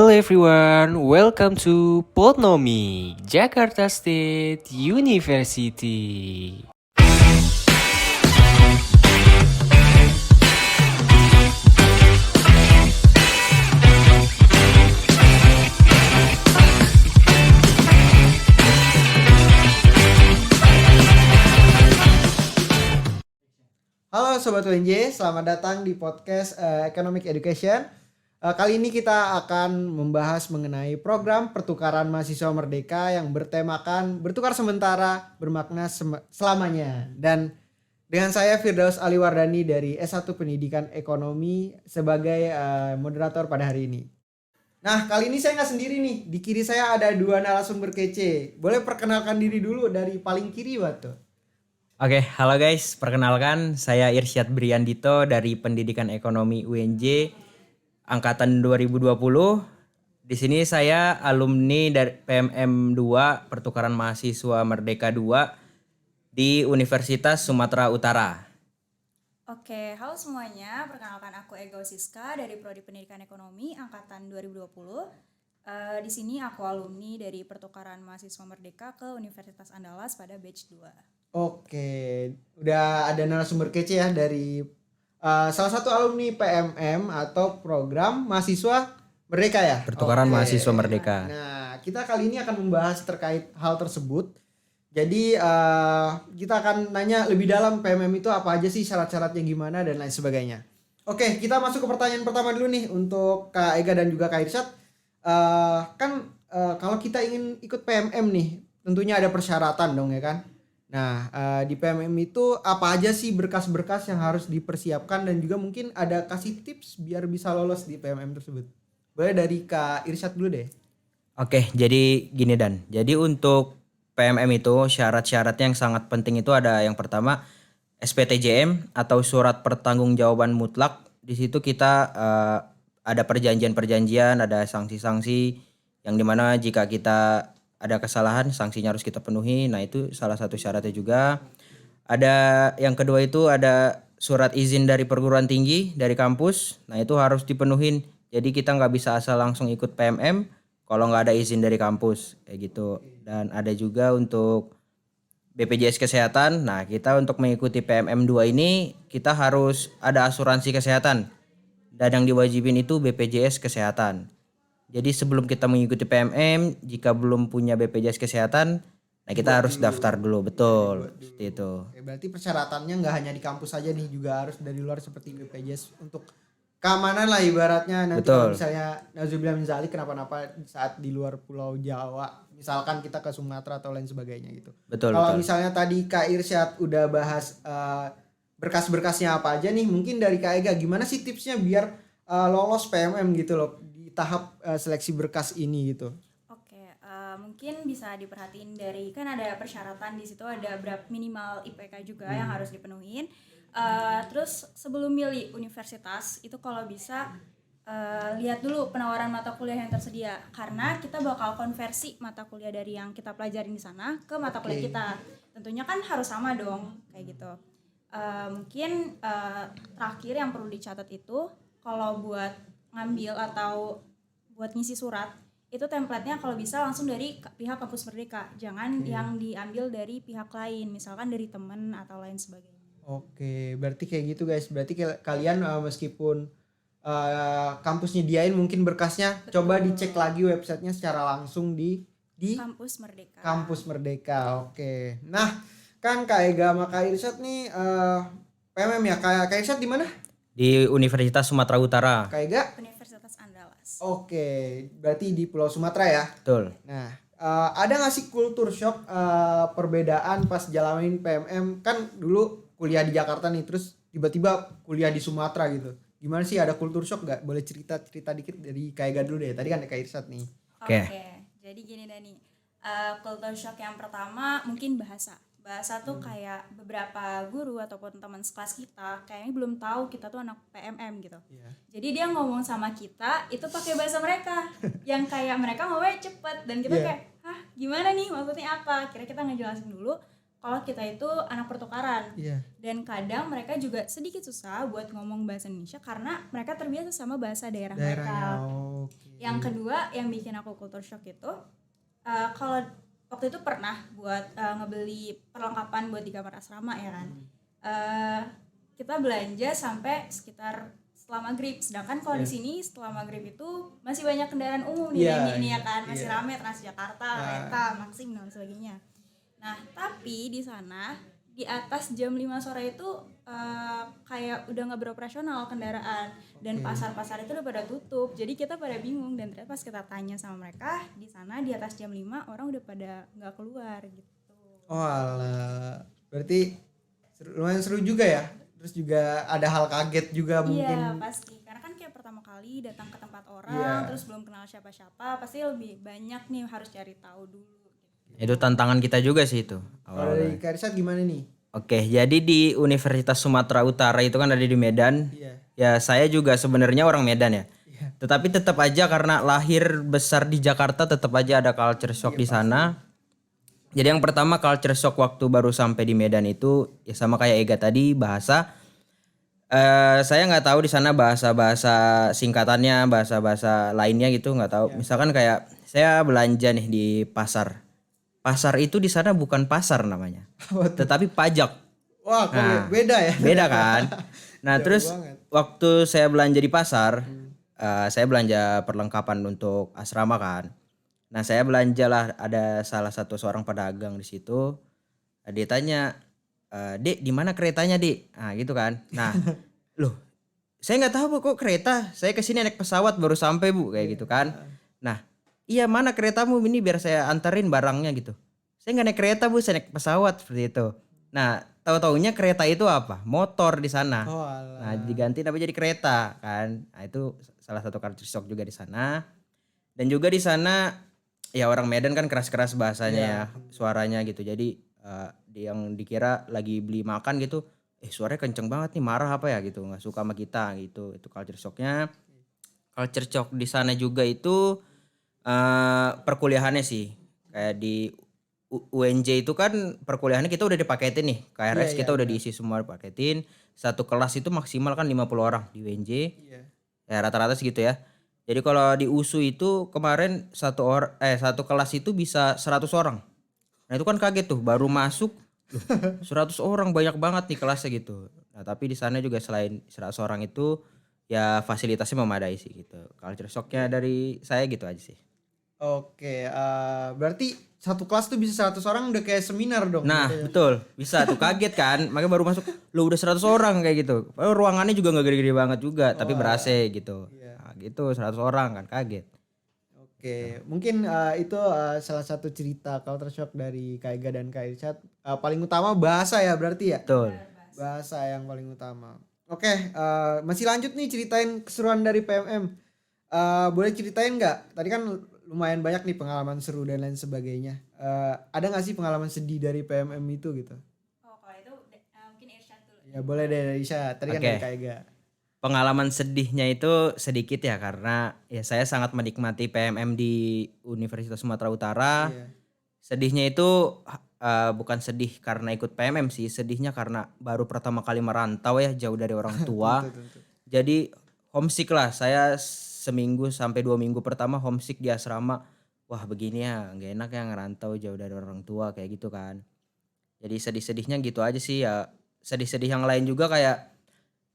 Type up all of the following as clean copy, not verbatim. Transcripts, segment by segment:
Hello everyone, welcome to Potnomi, Jakarta State University. Halo Sobat UNJ, selamat datang di podcast Economic Education. Kali ini kita akan membahas mengenai program pertukaran mahasiswa merdeka yang bertemakan bertukar sementara bermakna selamanya. Dan dengan saya Firdaus Aliwardani dari S1 Pendidikan Ekonomi sebagai moderator pada hari ini. Nah, kali ini saya nggak sendiri nih, di kiri saya ada dua narasumber kece. Boleh perkenalkan diri dulu dari paling kiri, Watu. Oke, halo guys, perkenalkan saya Irsyad Briandito dari Pendidikan Ekonomi UNJ angkatan 2020. Di sini saya alumni dari PMM 2 Pertukaran Mahasiswa Merdeka 2 di Universitas Sumatera Utara. Oke, halo semuanya. Perkenalkan aku Ega Siska dari Prodi Pendidikan Ekonomi angkatan 2020. Di sini aku alumni dari Pertukaran Mahasiswa Merdeka ke Universitas Andalas pada batch 2. Oke, udah ada narasumber kece ya dari salah satu alumni PMM atau program mahasiswa merdeka ya. Pertukaran Mahasiswa Merdeka. Nah, kita kali ini akan membahas terkait hal tersebut. Jadi kita akan nanya lebih dalam PMM itu apa aja sih, syarat-syaratnya gimana dan lain sebagainya. Oke, kita masuk ke pertanyaan pertama dulu nih untuk Kak Ega dan juga Kak Irsyad. Kalau kita ingin ikut PMM nih, tentunya ada persyaratan dong ya kan. Nah, di PMM itu apa aja sih berkas-berkas yang harus dipersiapkan dan juga mungkin ada kasih tips biar bisa lolos di PMM tersebut. Boleh dari Kak Irsyad dulu deh. Oke, jadi gini Dan. Jadi untuk PMM itu syarat-syaratnya yang sangat penting itu ada yang pertama SPTJM atau surat pertanggungjawaban mutlak. Di situ kita ada perjanjian-perjanjian, ada sanksi-sanksi yang dimana jika kita ada kesalahan sanksinya harus kita penuhi. Nah itu salah satu syaratnya juga. Ada yang kedua itu ada surat izin dari perguruan tinggi dari kampus. Nah itu harus dipenuhin. Jadi kita nggak bisa asal langsung ikut PMM kalau nggak ada izin dari kampus kayak gitu. Dan ada juga untuk BPJS Kesehatan. Nah kita untuk mengikuti PMM 2 ini kita harus ada asuransi kesehatan. Dan yang diwajibin itu BPJS Kesehatan. Jadi sebelum kita mengikuti PMM, jika belum punya BPJS Kesehatan, nah kita harus daftar dulu, betul. Seperti itu. Oke, berarti persyaratannya nggak hanya di kampus saja nih, juga harus dari luar seperti BPJS untuk keamanan lah ibaratnya. Nanti kalau misalnya nauzubillah min dzalik kenapa-napa saat di luar Pulau Jawa, misalkan kita ke Sumatera atau lain sebagainya gitu. Betul. Kalau misalnya tadi Kak Irsyad udah bahas berkas-berkasnya apa aja nih, mungkin dari Kak Ega gimana sih tipsnya biar lolos PMM gitu loh di tahap seleksi berkas ini gitu. Oke, mungkin bisa diperhatiin dari kan ada persyaratan di situ, ada berapa minimal IPK juga yang harus dipenuhin. Terus sebelum milih universitas itu kalau bisa lihat dulu penawaran mata kuliah yang tersedia karena kita bakal konversi mata kuliah dari yang kita pelajarin di sana ke mata kuliah kita. Tentunya kan harus sama dong kayak gitu. Mungkin terakhir yang perlu dicatat itu kalau buat ngambil atau buat ngisi surat itu template-nya kalau bisa langsung dari pihak kampus Merdeka, jangan yang diambil dari pihak lain, misalkan dari teman atau lain sebagainya. Oke, berarti kayak gitu guys. Berarti kalian meskipun kampus nyediain mungkin berkasnya, betul, coba dicek lagi websitenya secara langsung di Kampus Merdeka. Kampus Merdeka. Oke. Nah, kan Kak Ega sama Kak Irsyad nih PMM ya. Kak Irsyad di mana? Di Universitas Sumatera Utara. Kak Ega? Universitas Andalas. Oke, berarti di Pulau Sumatera ya. Betul. Nah, ada nggak sih culture shock perbedaan pas jalanin PMM? Kan dulu kuliah di Jakarta nih, terus tiba-tiba kuliah di Sumatera gitu. Gimana sih, ada culture shock nggak? Boleh cerita dikit dari Kak Ega dulu deh. Tadi kan ada Kak Irsyad nih. Oke, jadi gini Dani. Culture shock yang pertama mungkin bahasa tuh kayak beberapa guru ataupun teman sekelas kita kayaknya belum tahu kita tuh anak PMM gitu. Jadi dia ngomong sama kita itu pakai bahasa mereka yang kayak mereka ngomongnya cepet dan kita kayak gimana nih maksudnya apa? Kira kita ngejelasin dulu kalau kita itu anak pertukaran. Dan kadang mereka juga sedikit susah buat ngomong bahasa Indonesia karena mereka terbiasa sama bahasa daerah mereka. Oke. Yang kedua yang bikin aku culture shock itu kalau waktu itu pernah buat ngebeli perlengkapan buat di kamar asrama ya kan. Kita belanja sampai sekitar setelah maghrib, sedangkan kalau di sini setelah maghrib itu masih banyak kendaraan umum nih ini ya kan, masih rame Transjakarta, kereta, Maxim dan sebagainya. Nah tapi di sana di atas jam 5 sore itu kayak udah nggak beroperasional kendaraan dan pasar-pasar itu udah pada tutup, jadi kita pada bingung dan ternyata pas kita tanya sama mereka di sana di atas jam 5 orang udah pada nggak keluar gitu. Oh alah, berarti lumayan seru juga ya. Terus juga ada hal kaget juga mungkin. Iya pasti, karena kan kayak pertama kali datang ke tempat orang terus belum kenal siapa-siapa, pasti lebih banyak nih harus cari tahu dulu gitu. Itu tantangan kita juga sih itu. Kalau dari Kak Irsat gimana nih? Oke, jadi di Universitas Sumatera Utara itu kan ada di Medan. Iya. Ya saya juga sebenarnya orang Medan ya. Tetapi tetap aja karena lahir besar di Jakarta tetap aja ada culture shock di sana. Jadi yang pertama culture shock waktu baru sampai di Medan itu ya sama kayak Ega tadi, bahasa. Saya nggak tahu di sana bahasa-bahasa singkatannya, bahasa-bahasa lainnya gitu nggak tahu. Misalkan kayak saya belanja nih di pasar. Pasar itu di sana bukan pasar namanya, tetapi pajak. Wah, kok beda ya? Beda kan? Nah terus waktu saya belanja di pasar, saya belanja perlengkapan untuk asrama kan. Nah saya belanja lah, ada salah satu seorang pedagang di situ. Dia tanya, Dek di mana keretanya Dek? Nah gitu kan. Nah loh saya nggak tahu Bu, kok kereta, saya kesini naik pesawat baru sampai Bu, kayak gitu kan. Nah iya mana keretamu ini biar saya anterin barangnya gitu. Saya nggak naik kereta Bu, saya naik pesawat seperti itu. Nah tahu-taunya kereta itu apa? Motor di sana. Oh alah. Nah diganti tapi jadi kereta kan. Nah itu salah satu culture shock juga di sana. Dan juga di sana ya orang Medan kan keras-keras bahasanya ya, suaranya gitu. Jadi yang dikira lagi beli makan gitu, suaranya kenceng banget nih, marah apa ya gitu, nggak suka sama kita gitu. Itu culture shocknya. Culture shock di sana juga itu perkuliahannya sih. Kayak di UNJ itu kan perkuliahannya kita udah dipaketin nih. KRS kita udah diisi semua dipaketin. Satu kelas itu maksimal kan 50 orang di UNJ. Ya rata-rata segitu ya. Jadi kalau di USU itu kemarin satu kelas itu bisa 100 orang. Nah itu kan kaget tuh, baru masuk loh, 100 orang banyak banget nih kelasnya gitu. Nah tapi di sana juga selain 100 orang itu ya fasilitasnya memadai sih gitu. Culture shocknya dari saya gitu aja sih. Oke, berarti satu kelas tuh bisa 100 orang udah kayak seminar dong. Nah gitu ya. betul, bisa tuh kaget kan. Makanya baru masuk, lo udah 100 orang kayak gitu. Padahal ruangannya juga gak gede-gede banget juga, tapi ber-AC gitu. Nah, gitu 100 orang kan kaget. Oke, mungkin itu salah satu cerita culture shock dari Kak Ega dan Kak Irsat. Paling utama bahasa ya berarti ya? Betul. Bahasa yang paling utama. Oke, masih lanjut nih ceritain keseruan dari PMM. Boleh ceritain nggak? Tadi kan lumayan banyak nih pengalaman seru dan lain sebagainya. Ada nggak sih pengalaman sedih dari PMM itu gitu? Oh kalau itu mungkin Irsyad dulu. Ya boleh dari Irsat. Tadi kan Oke. dari Kak Ega. Pengalaman sedihnya itu sedikit ya karena ya saya sangat menikmati PMM di Universitas Sumatera Utara. Iya. Sedihnya itu bukan sedih karena ikut PMM sih, sedihnya karena baru pertama kali merantau ya jauh dari orang tua. Tentu. Jadi homesick lah, saya seminggu sampai 2 minggu pertama homesick di asrama. Wah begini ya gak enak ya ngerantau jauh dari orang tua kayak gitu kan. Jadi sedih-sedihnya gitu aja sih ya. Sedih-sedih yang lain juga kayak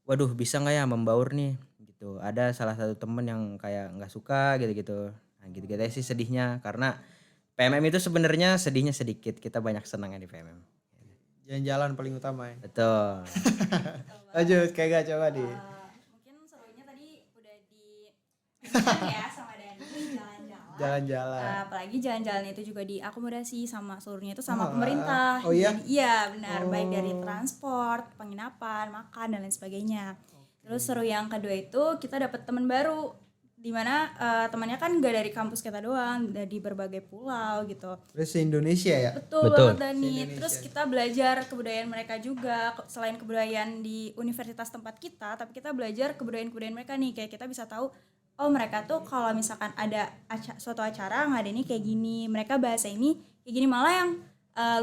waduh bisa gak ya membaur nih gitu. Ada salah satu temen yang kayak gak suka gitu-gitu. Nah gitu-gitu aja sih sedihnya karena PMM itu sebenarnya sedihnya sedikit. Kita banyak senangnya di PMM. Jalan-jalan paling utama ya. Betul. Lanjut Kak Ega coba deh. Mungkin serunya tadi udah di ya sama Dani jalan-jalan. Jalan-jalan. Apalagi jalan-jalan itu juga diakomodasi sama seluruhnya itu sama pemerintah. Oh iya? Jadi, iya benar, baik dari transport, penginapan, makan dan lain sebagainya. Terus seru yang kedua itu kita dapat teman baru, dimana temannya kan gak dari kampus kita doang, dari berbagai pulau gitu. Terus se-Indonesia ya? Betul Betul. banget Dani. Terus kita belajar kebudayaan mereka juga. Selain kebudayaan di universitas tempat kita, tapi kita belajar kebudayaan-kebudayaan mereka nih. Kayak kita bisa tahu, oh mereka tuh kalau misalkan ada suatu acara ngadainnya kayak gini, mereka bahasa ini kayak gini. Malah yang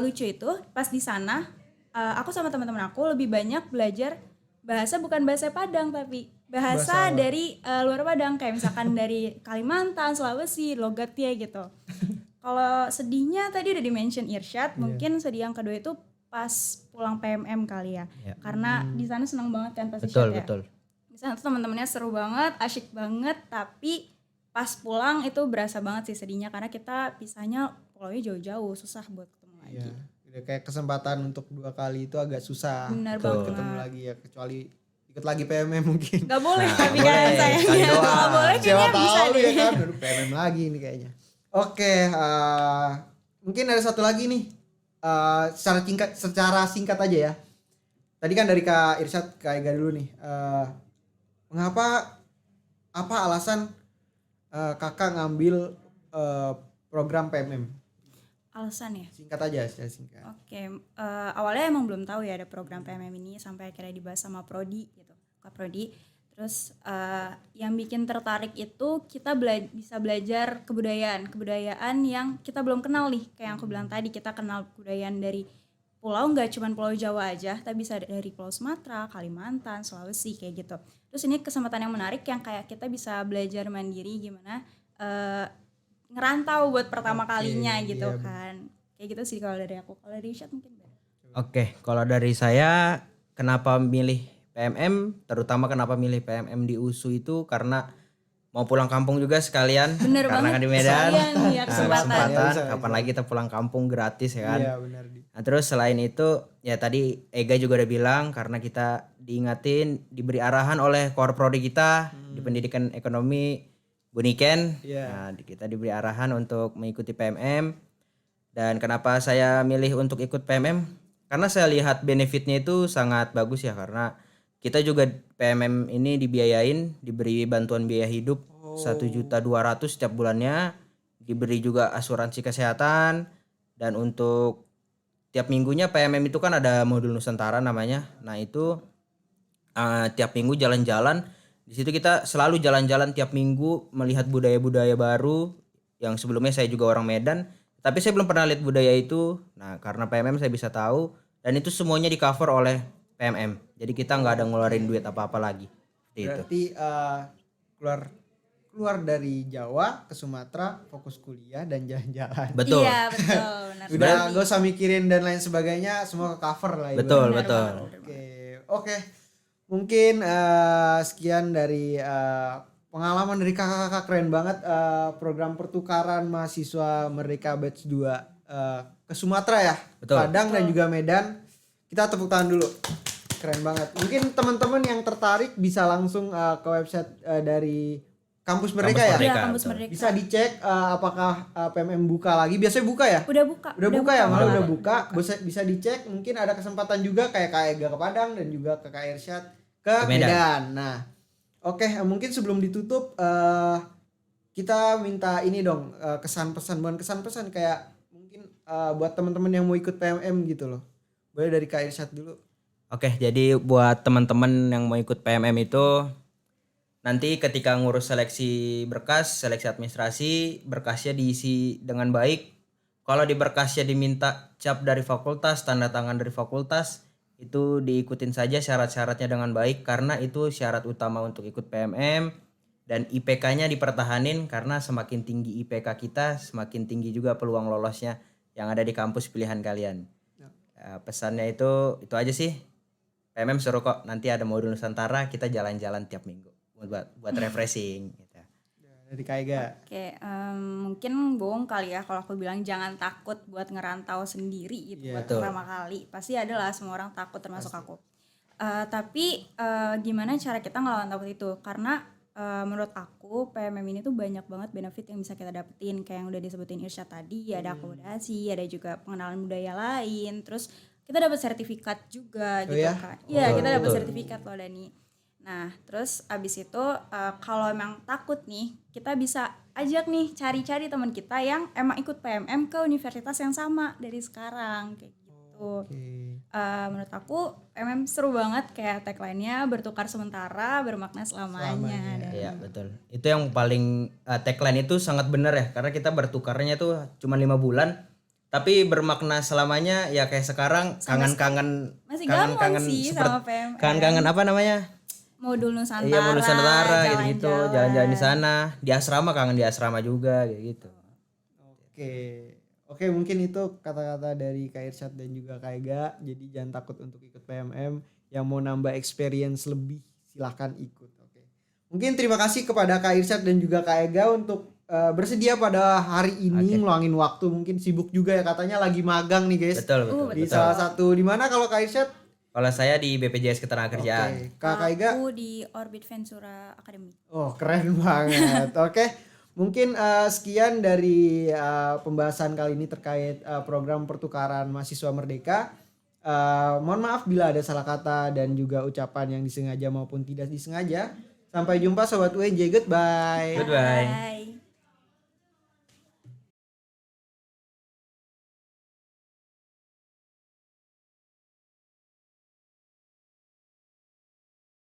lucu itu pas di sana, aku sama teman-teman aku lebih banyak belajar bahasa bukan bahasa Padang tapi bahasa dari luar Padang, kayak misalkan dari Kalimantan, Sulawesi, logatnya gitu. Kalau sedihnya tadi udah di-mention Irsyad, mungkin sedih yang kedua itu pas pulang PMM kali ya. Karena di sana senang banget kan pasti Betul, Irsyad ya. betul. Di sana tuh teman-temannya seru banget, asyik banget, tapi pas pulang itu berasa banget sih sedihnya karena kita pisahnya pulaunya jauh-jauh, susah buat ketemu lagi. Iya. Udah kayak kesempatan untuk 2 kali itu agak susah. Benar buat banget. ketemu lagi ya, kecuali ikut lagi PMM mungkin. Gak boleh Nah, tapi nggak kan boleh, sayangnya. kali doang. Kalau boleh Siapa kayaknya bisa tahu deh. ya kan, aduh PMM lagi nih kayaknya. Oke, mungkin ada satu lagi nih. Secara singkat aja ya. Tadi kan dari Kak Irsyad, Kak Ega dulu nih. Apa alasan kakak ngambil program PMM? Alasan ya? Singkat aja, secara singkat. Oke, awalnya emang belum tahu ya ada program PMM ini sampai akhirnya dibahas sama Prodi gitu, Kak Prodi. Terus yang bikin tertarik itu kita bisa belajar kebudayaan yang kita belum kenal nih. Kayak yang aku bilang tadi, kita kenal kebudayaan dari pulau, nggak cuma Pulau Jawa aja, tapi bisa dari Pulau Sumatera, Kalimantan, Sulawesi kayak gitu. Terus ini kesempatan yang menarik yang kayak kita bisa belajar mandiri gimana ngerantau buat pertama kalinya gitu kan. Kayak gitu sih kalau dari aku. Kalau dari Irsyad mungkin beda. Oke, kalau dari saya kenapa milih PMM, terutama kenapa milih PMM di USU itu karena mau pulang kampung juga sekalian. Bener karena banget, kan di Medan. sekalian, ya, kesempatan. Bisa. Kapan lagi kita pulang kampung gratis ya kan. Iya benar di. Nah, terus selain itu ya tadi Ega juga udah bilang karena kita diingatin, diberi arahan oleh core prodi kita di pendidikan ekonomi Bu Niken. Iya. Nah, kita diberi arahan untuk mengikuti PMM. Dan kenapa saya milih untuk ikut PMM? Karena saya lihat benefitnya itu sangat bagus ya, karena kita juga PMM ini dibiayain, diberi bantuan biaya hidup 1.200.000 setiap bulannya, diberi juga asuransi kesehatan, dan untuk tiap minggunya PMM itu kan ada modul Nusantara namanya. Nah itu tiap minggu jalan-jalan. Di situ kita selalu jalan-jalan tiap minggu melihat budaya-budaya baru yang sebelumnya saya juga orang Medan, tapi saya belum pernah lihat budaya itu. Nah karena PMM saya bisa tahu dan itu semuanya di cover oleh PMM. Jadi kita nggak ada ngeluarin duit apa-apa lagi. Seperti itu. Berarti keluar dari Jawa ke Sumatera, fokus kuliah dan jalan-jalan. Betul. Iya betul. Benar Udah sekali. gak usah mikirin dan lain sebagainya, semua ke cover lah. Betul, ibaratnya. betul. Oke. Mungkin sekian dari pengalaman dari kakak-kakak, keren banget program pertukaran mahasiswa Merdeka Batch 2 ke Sumatera ya. Betul. Padang dan juga Medan. Kita tepuk tangan dulu. Keren banget. Mungkin teman-teman yang tertarik bisa langsung ke website dari Kampus Merdeka ya. Iya, Merdeka, Kampus betul. Merdeka. Bisa dicek apakah PMM buka lagi. Biasanya buka ya? Udah buka. Udah buka ya, malah malah. udah buka. Bisa dicek, mungkin ada kesempatan juga kayak Kak Ega ke Padang dan juga ke Kak Irsyad ke Medan. Medan. Nah, oke, mungkin sebelum ditutup kita minta ini dong, kesan-pesan kayak mungkin buat teman-teman yang mau ikut PMM gitu loh. Boleh dari Kak Irsyad dulu. Oke, jadi buat teman-teman yang mau ikut PMM itu nanti ketika ngurus seleksi berkas, seleksi administrasi, berkasnya diisi dengan baik. Kalau di berkasnya diminta cap dari fakultas, tanda tangan dari fakultas, itu diikutin saja syarat-syaratnya dengan baik karena itu syarat utama untuk ikut PMM. Dan IPK-nya dipertahanin karena semakin tinggi IPK kita, semakin tinggi juga peluang lolosnya yang ada di kampus pilihan kalian. Pesannya itu aja sih. PMM seru kok, nanti ada modul Nusantara, kita jalan-jalan tiap minggu buat refreshing gitu. Dari Kak Ega. Oke, mungkin bohong kali ya kalau aku bilang jangan takut buat ngerantau sendiri gitu buat Betul. pertama kali. Pasti ada lah, semua orang takut termasuk aku. Tapi gimana cara kita ngelawan takut itu? Karena menurut aku PMM ini tuh banyak banget benefit yang bisa kita dapetin. Kayak yang udah disebutin Irsyad tadi, ada akomodasi, ada juga pengenalan budaya lain. Terus kita dapat sertifikat juga gitu ya? kan. Iya, kita dapat betul. sertifikat loh Dani. Nah, terus abis itu kalau emang takut nih, kita bisa ajak nih cari-cari teman kita yang emang ikut PMM ke universitas yang sama dari sekarang kayak gitu. Menurut aku PMM seru banget, kayak tagline-nya bertukar sementara, bermakna selamanya. Dan Iya betul. Itu yang paling tagline itu sangat benar ya, karena kita bertukarnya tuh cuma 5 bulan, tapi bermakna selamanya ya kayak sekarang kangen-kangen masih gampang sih sama PMM. kangen-kangen apa namanya? Modul Nusantara. Iya mau Nusantara gitu-gitu, jalan-jalan. jalan-jalan di sana. Di asrama kangen di asrama juga kayak gitu. Oke. Oke, mungkin itu kata-kata dari Kak Irsyad dan juga Kak Ega. Jadi jangan takut untuk ikut PMM. Yang mau nambah experience lebih silahkan ikut. Oke. Mungkin terima kasih kepada Kak Irsyad dan juga Kak Ega untuk bersedia pada hari ini ngeluangin waktu. Mungkin sibuk juga ya, katanya lagi magang nih guys. Betul. Di salah satu di mana kalau Kak Irsyad? Kalau saya di BPJS Ketenagakerjaan. Oke. Kak Ega? Aku di Orbit Ventura Academy. Oh keren banget. Oke, mungkin sekian dari pembahasan kali ini terkait program pertukaran mahasiswa merdeka. Mohon maaf bila ada salah kata dan juga ucapan yang disengaja maupun tidak disengaja. Sampai jumpa Sobat UNJ, goodbye. Goodbye. Bye.